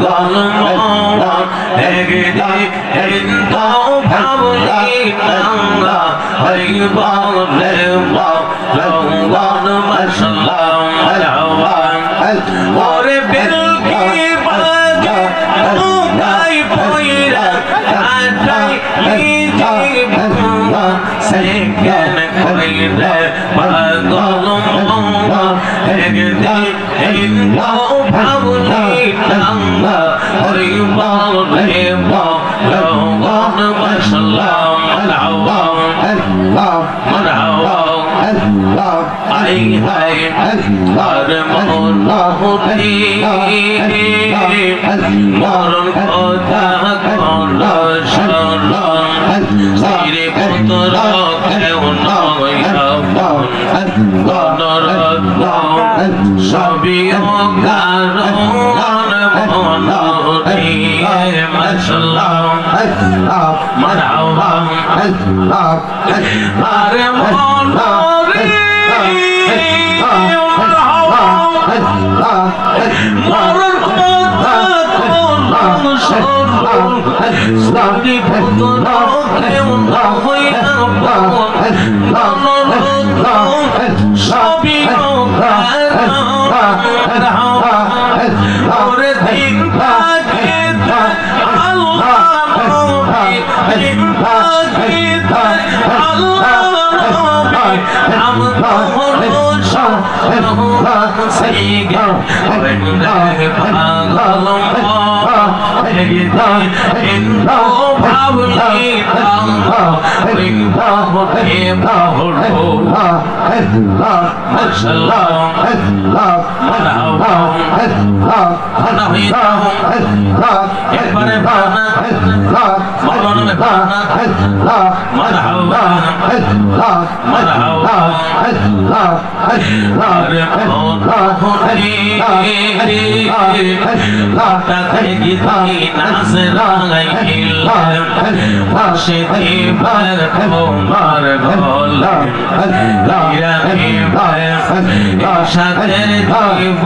পাগল মন একদিন তো ভাবলি না হইব রে রঙ্গন মশলাম ওরে বিলকি বাজা গাই পয়রা আটাই লিজি ভুয়া সেকেন কইরে পাগল মন একদিন তো ভাবলি না হইব রে রঙ্গন মশলাম আই হাই আর মরণি মরণ কথা কোন শরণ সিরে পুত্র কেউ নয় গণরত্ন সবই কারণ মনরি মশলাম মারাওয়া আরে মনরি মরণ কথা কোন শরণ সিরে পুত্র কেউ নয় গণরত্ন সবই ওরে দিন ভাগিতা আল্লাহ নবী দিন ভাগিতা আল্লাহ নবী নাম ভরসা সেইগে বন্দে পাগল একদিন তো ভাবলি না হইব রে মশলাম একবারে বানা মরণ মে বানা মারহাবা মারহাবা আরে মরণি লাটা থেকে নাচ রাঙাইল পাশে দিবার তোমার গল ইরানি সাথে দিব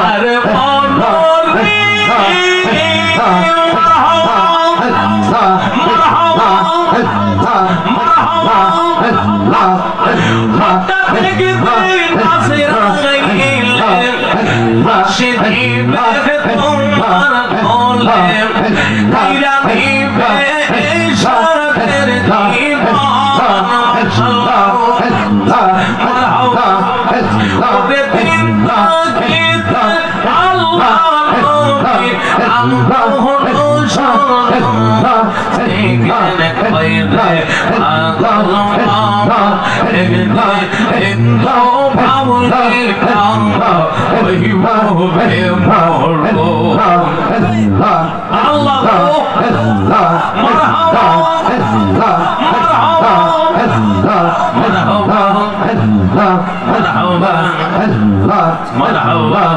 আরে মনরি مرحبا